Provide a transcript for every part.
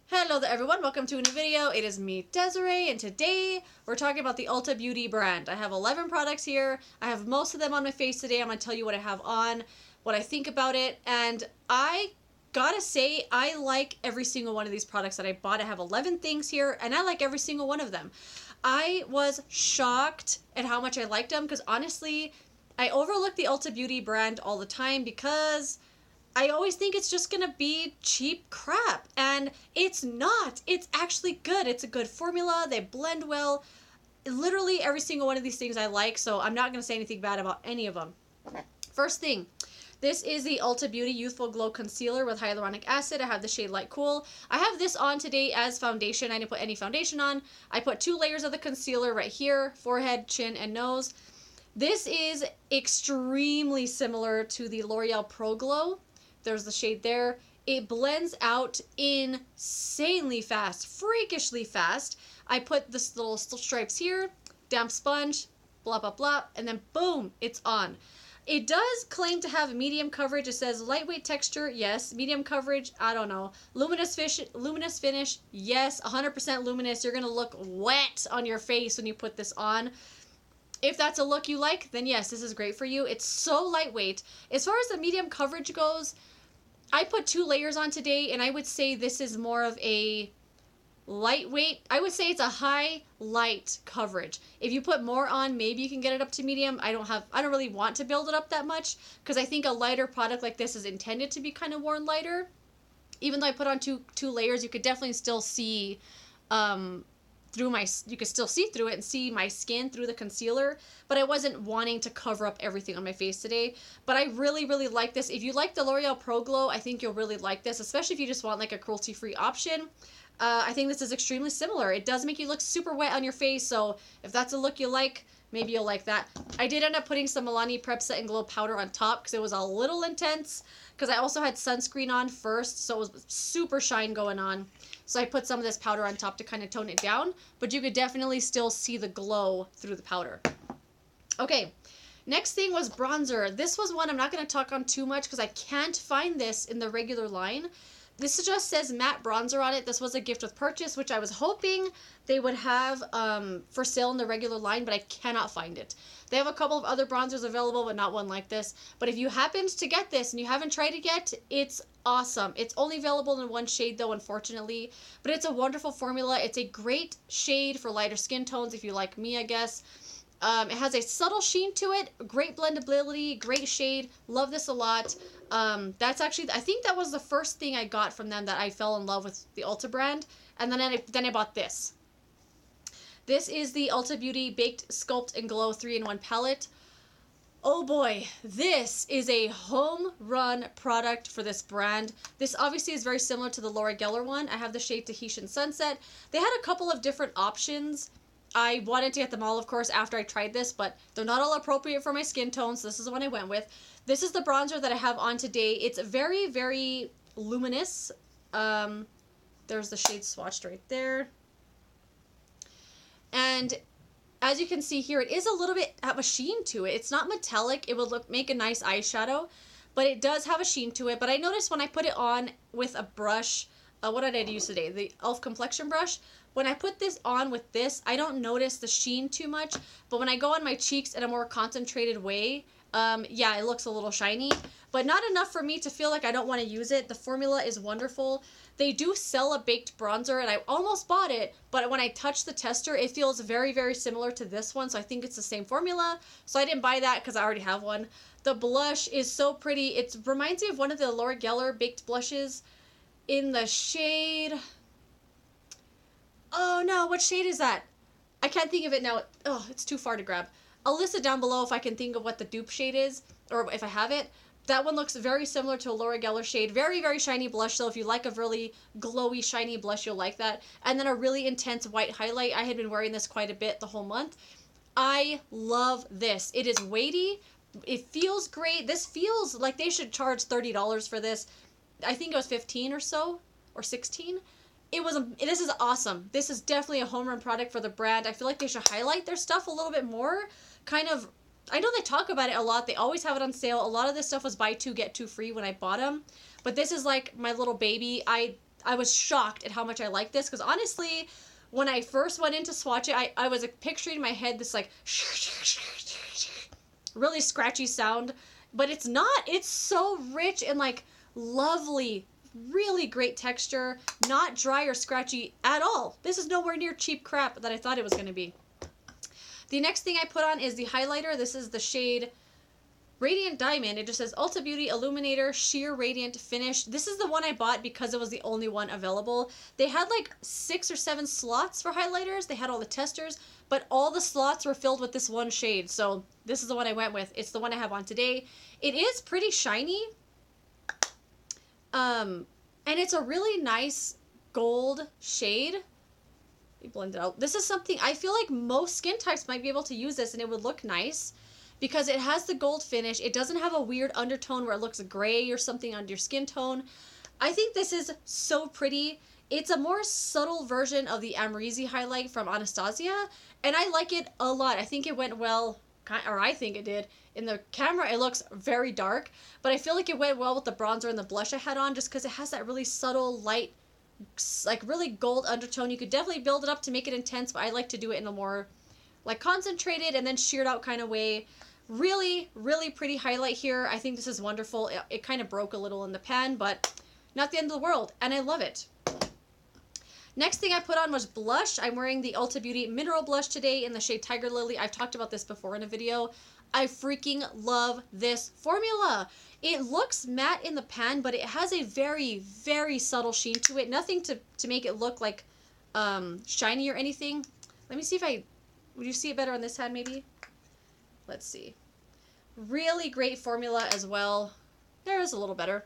Hello there everyone, welcome to a new video. It is me, Desiree, and today we're talking about the Ulta Beauty brand. I have 11 products here. I have most of them on my face today. I'm going to tell you what I have on, what I think about it, and I gotta say, I like every single one of these products that I bought. I have 11 things here, and I like every single one of them. I was shocked at how much I liked them, because honestly, I overlook the Ulta Beauty brand all the time because I always think it's just gonna be cheap crap, and it's not. It's actually good. It's a good formula. They blend well. Literally every single one of these things I like, so I'm not gonna say anything bad about any of them. First thing, this is the Ulta Beauty Youthful Glow Concealer with Hyaluronic Acid. I have the shade Light Cool. I have this on today as foundation. I didn't put any foundation on. I put 2 layers of the concealer right here, forehead, chin, and nose. This is extremely similar to the L'Oreal Pro Glow. There's the shade there. It blends out insanely fast, freakishly fast. I put this little stripes here, damp sponge, blah, blah, blah, and then boom, it's on. It does claim to have medium coverage. It says lightweight texture, yes. Medium coverage, I don't know. Luminous finish, yes. 100% luminous. You're gonna look wet on your face when you put this on. If that's a look you like, then yes, this is great for you. It's so lightweight. As far as the medium coverage goes, I put 2 layers on today, and I would say this is more of a lightweight. I would say it's a high light coverage. If you put more on, maybe you can get it up to medium. I don't really want to build it up that much, because I think a lighter product like this is intended to be kind of worn lighter. Even though I put on two layers, you could definitely still see you could still see through it and see my skin through the concealer, but I wasn't wanting to cover up everything on my face today. But I really, really like this. If you like the L'Oreal Pro Glow, I think you'll really like this, especially if you just want like a cruelty-free option. I think this is extremely similar. It does make you look super wet on your face, so if that's a look you like, maybe you'll like that. I did end up putting some Milani Prep Set and Glow powder on top because it was a little intense, because I also had sunscreen on first, so it was super shine going on. So I put some of this powder on top to kind of tone it down, but you could definitely still see the glow through the powder. Okay, next thing was bronzer. This was one I'm not going to talk on too much because I can't find this in the regular line. This just says matte bronzer on it. This was a gift with purchase, which I was hoping they would have for sale in the regular line, but I cannot find it. They have a couple of other bronzers available, but not one like this. But if you happened to get this and you haven't tried it yet, it's awesome. It's only available in one shade though, unfortunately, but it's a wonderful formula. It's a great shade for lighter skin tones if you like me, I guess. It has a subtle sheen to it, great blendability, great shade. Love this a lot. That's actually, I think that was the first thing I got from them that I fell in love with the Ulta brand. And then I bought this. This is the Ulta Beauty Baked Sculpt and Glow 3-in-1 palette. Oh boy, this is a home run product for this brand. This obviously is very similar to the Laura Geller one. I have the shade Tahitian Sunset. They had a couple of different options. I wanted to get them all, of course, after I tried this, but they're not all appropriate for my skin tone, so this is the one I went with. This is the bronzer that I have on today. It's very, very luminous. There's the shade swatched right there. And as you can see here, it is a little bit have a sheen to it. It's not metallic. It would make a nice eyeshadow, but it does have a sheen to it. But I noticed when I put it on with a brush, what did I use today? The e.l.f. complexion brush. When I put this on with this, I don't notice the sheen too much, but when I go on my cheeks in a more concentrated way, yeah, it looks a little shiny, but not enough for me to feel like I don't want to use it. The formula is wonderful. They do sell a baked bronzer, and I almost bought it, but when I touch the tester, it feels very, very similar to this one, so I think it's the same formula, so I didn't buy that because I already have one. The blush is so pretty. It reminds me of one of the Laura Geller baked blushes in the shade... Oh no, what shade is that? I can't think of it now. Oh, it's too far to grab. I'll list it down below if I can think of what the dupe shade is, or if I have it. That one looks very similar to a Laura Geller shade. Very, very shiny blush, so if you like a really glowy, shiny blush, you'll like that. And then a really intense white highlight. I had been wearing this quite a bit the whole month. I love this. It is weighty. It feels great. This feels like they should charge $30 for this. I think it was $15 or so, or $16. This is awesome. This is definitely a home run product for the brand. I feel like they should highlight their stuff a little bit more. Kind of, I know they talk about it a lot. They always have it on sale. A lot of this stuff was buy 2, get 2 free when I bought them. But this is like my little baby. I I was shocked at how much I like this, because honestly, when I first went in to swatch it, I was picturing in my head this like really scratchy sound, but it's not. It's so rich and like lovely, really great texture, not dry or scratchy at all. This is nowhere near cheap crap that I thought it was going to be. The next thing I put on is the highlighter. This is the shade Radiant Diamond. It just says Ulta Beauty Illuminator Sheer Radiant Finish. This is the one I bought because it was the only one available. They had like 6 or 7 slots for highlighters. They had all the testers, but all the slots were filled with this one shade. So this is the one I went with. It's the one I have on today. It is pretty shiny. And it's a really nice gold shade. Let me blend it out. This is something I feel like most skin types might be able to use this and it would look nice because it has the gold finish. It doesn't have a weird undertone where it looks gray or something on your skin tone. I think this is so pretty. It's a more subtle version of the Amrezy highlight from Anastasia, and I like it a lot. I think it went well, or I think it did. In the camera, it looks very dark, but I feel like it went well with the bronzer and the blush I had on just because it has that really subtle, light, like really gold undertone. You could definitely build it up to make it intense, but I like to do it in a more like concentrated and then sheared out kind of way. Really, really pretty highlight here. I think this is wonderful. It kind of broke a little in the pan, but not the end of the world, and I love it. Next thing I put on was blush. I'm wearing the Ulta Beauty Mineral Blush today in the shade Tiger Lily. I've talked about this before in a video. I freaking love this formula. It looks matte in the pan, but it has a very, very subtle sheen to it. Nothing to make it look like shiny or anything. Let me see if would you see it better on this hand maybe? Let's see. Really great formula as well. There is a little better.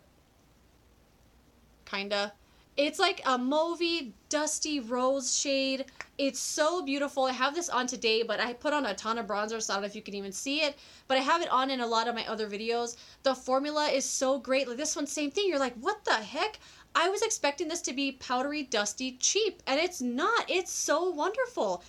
Kinda. It's like a mauvey, dusty rose shade. It's so beautiful. I have this on today, but I put on a ton of bronzer, so I don't know if you can even see it. But I have it on in a lot of my other videos. The formula is so great. Like this one, same thing. You're like, what the heck? I was expecting this to be powdery, dusty, cheap, and it's not. It's so wonderful.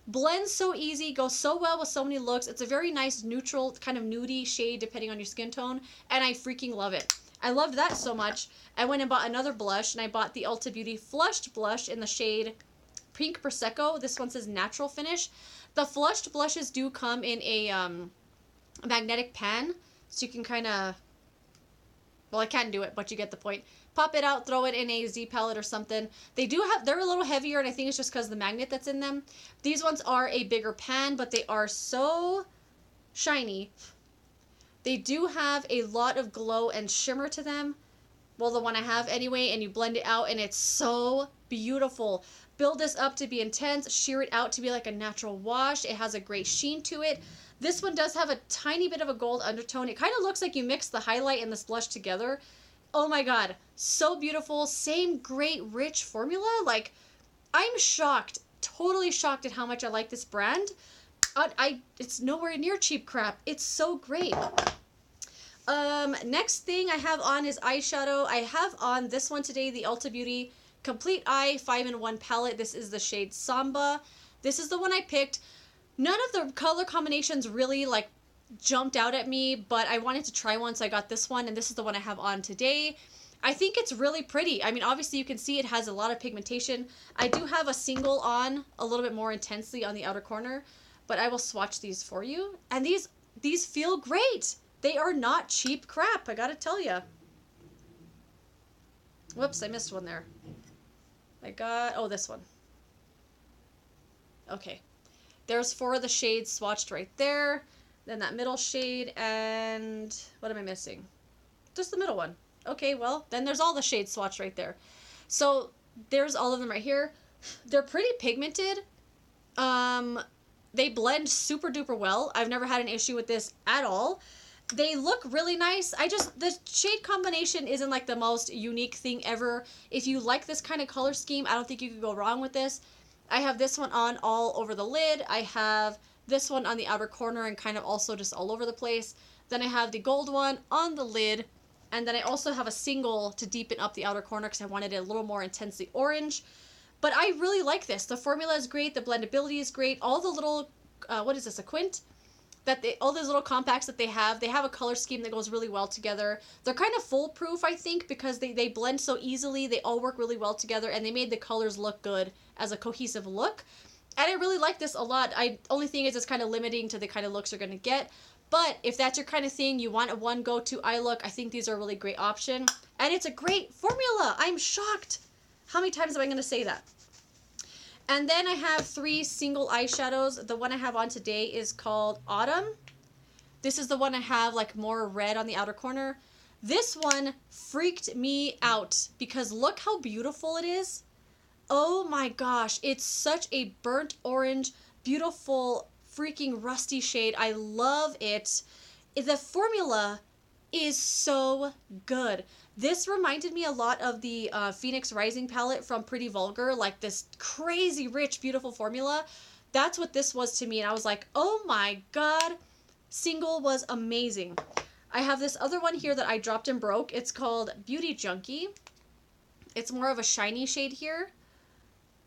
Blends so easy, goes so well with so many looks. It's a very nice neutral, kind of nudie shade depending on your skin tone, and I freaking love it. I loved that so much. I went and bought another blush, and I bought the Ulta Beauty Flushed Blush in the shade Pink Prosecco. This one says Natural Finish. The flushed blushes do come in a magnetic pan, so you can kind of, well, I can't do it, but you get the point. Pop it out, throw it in a Z palette or something. They're a little heavier, and I think it's just because of the magnet that's in them. These ones are a bigger pan, but they are so shiny. They do have a lot of glow and shimmer to them. Well, the one I have anyway, and you blend it out, and it's so beautiful. Build this up to be intense, shear it out to be like a natural wash. It has a great sheen to it. This one does have a tiny bit of a gold undertone. It kind of looks like you mixed the highlight and this blush together. Oh my god, so beautiful. Same great rich formula. Like, I'm shocked, totally shocked at how much I like this brand. It's nowhere near cheap crap. It's so great. Next thing I have on is eyeshadow. I have on this one today, the Ulta Beauty Complete Eye 5-in-1 palette. This is the shade Samba. This is the one I picked. None of the color combinations really like jumped out at me, but I wanted to try one, so I got this one, and this is the one I have on today. I think it's really pretty. I mean, obviously you can see it has a lot of pigmentation. I do have a single on a little bit more intensely on the outer corner, but I will swatch these for you. And these feel great. They are not cheap crap, I gotta tell you. Whoops, I missed one there. Oh, this one. Okay. There's 4 of the shades swatched right there. Then that middle shade, and what am I missing? Just the middle one. Okay, well, then there's all the shades swatched right there. So there's all of them right here. They're pretty pigmented. They blend super duper well. I've never had an issue with this at all. They look really nice. The shade combination isn't like the most unique thing ever. If you like this kind of color scheme, I don't think you could go wrong with this. I have this one on all over the lid. I have this one on the outer corner and kind of also just all over the place. Then I have the gold one on the lid. And then I also have a single to deepen up the outer corner because I wanted it a little more intensely orange. But I really like this. The formula is great. The blendability is great. All the little, what is this, a quint? that all those little compacts that they have a color scheme that goes really well together. They're kind of foolproof, I think, because they blend so easily. They all work really well together, and they made the colors look good as a cohesive look. And I really like this a lot. Only thing is it's kind of limiting to the kind of looks you're going to get. But if that's your kind of thing, you want a one go-to eye look, I think these are a really great option. And it's a great formula. I'm shocked. How many times am I going to say that? And then I have 3 single eyeshadows. The one I have on today is called Autumn. This is the one I have like more red on the outer corner. This one freaked me out because look how beautiful it is. Oh my gosh, it's such a burnt orange, beautiful, freaking rusty shade. I love it. The formula is so good. This reminded me a lot of the Phoenix Rising palette from Pretty Vulgar, like this crazy rich, beautiful formula. That's what this was to me, and I was like, oh my god, single was amazing. I have this other one here that I dropped and broke. It's called Beauty Junkie. It's more of a shiny shade here.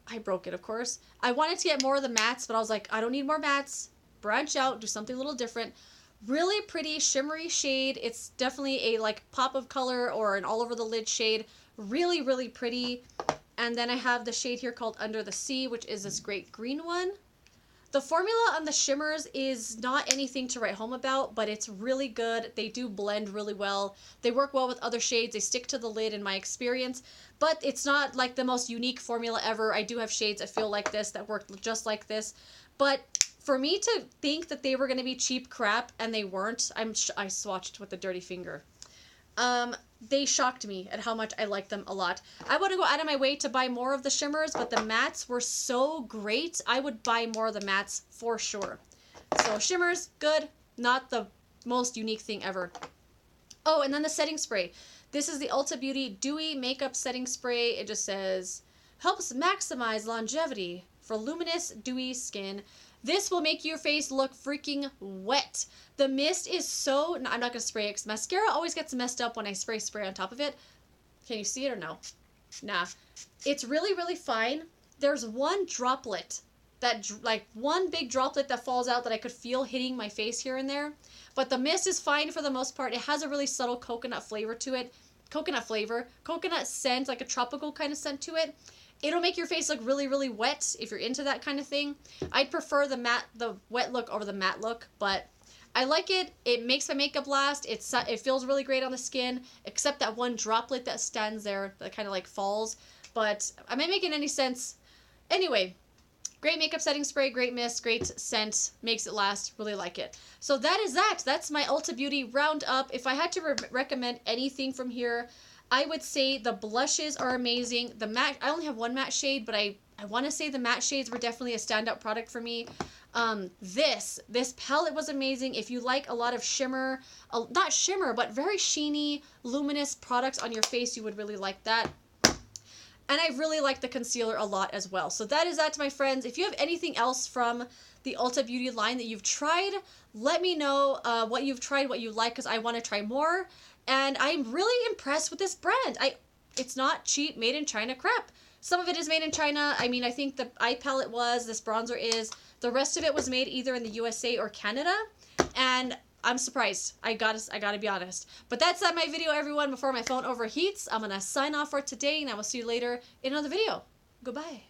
I broke it, of course. I wanted to get more of the mattes, but I was like, I don't need more mattes. Branch out, do something a little different. Really pretty shimmery shade. It's definitely a like pop of color or an all over the lid shade. Really, really pretty. And then I have the shade here called Under the Sea, which is this great green one. The formula on the shimmers is not anything to write home about, but it's really good. They do blend really well. They work well with other shades. They stick to the lid in my experience, but it's not like the most unique formula ever. I do have shades that feel like this, that work just like this. But for me to think that they were going to be cheap crap, and they weren't, I swatched with a dirty finger. They shocked me at how much I like them a lot. I want to go out of my way to buy more of the shimmers, but the mattes were so great. I would buy more of the mattes for sure. So shimmers, good. Not the most unique thing ever. Oh, and then the setting spray. This is the Ulta Beauty Dewy Makeup Setting Spray. It just says, helps maximize longevity for luminous, dewy skin. This will make your face look freaking wet. The mist is so... No, I'm not going to spray it because mascara always gets messed up when I spray on top of it. Can you see it or no? Nah. It's really, really fine. There's one droplet, like one big droplet that falls out that I could feel hitting my face here and there. But the mist is fine for the most part. It has a really subtle coconut flavor to it. Coconut scent, like a tropical kind of scent to it. It'll make your face look really, really wet if you're into that kind of thing. I'd prefer the wet look over the matte look, but I like it. It makes my makeup last. It feels really great on the skin, except that one droplet that stands there that kind of like falls. But am I making any sense? Anyway, great makeup setting spray, great mist, great scent, makes it last. Really like it. So that is that. That's my Ulta Beauty roundup. If I had to recommend anything from here, I would say the blushes are amazing. The matte, I only have one matte shade, but I want to say the matte shades were definitely a standout product for me. This palette was amazing. If you like a lot of shimmer, not shimmer, but very sheeny, luminous products on your face, you would really like that. And I really like the concealer a lot as well. So that is that, my friends. If you have anything else from the Ulta Beauty line that you've tried, let me know what you've tried, what you like, because I want to try more. And I'm really impressed with this brand. It's not cheap, made in China crap. Some of it is made in China. I mean, I think the eye palette was, this bronzer is. The rest of it was made either in the USA or Canada. And I'm surprised. I gotta be honest. But that's my video, everyone. Before my phone overheats, I'm gonna sign off for today, and I will see you later in another video. Goodbye.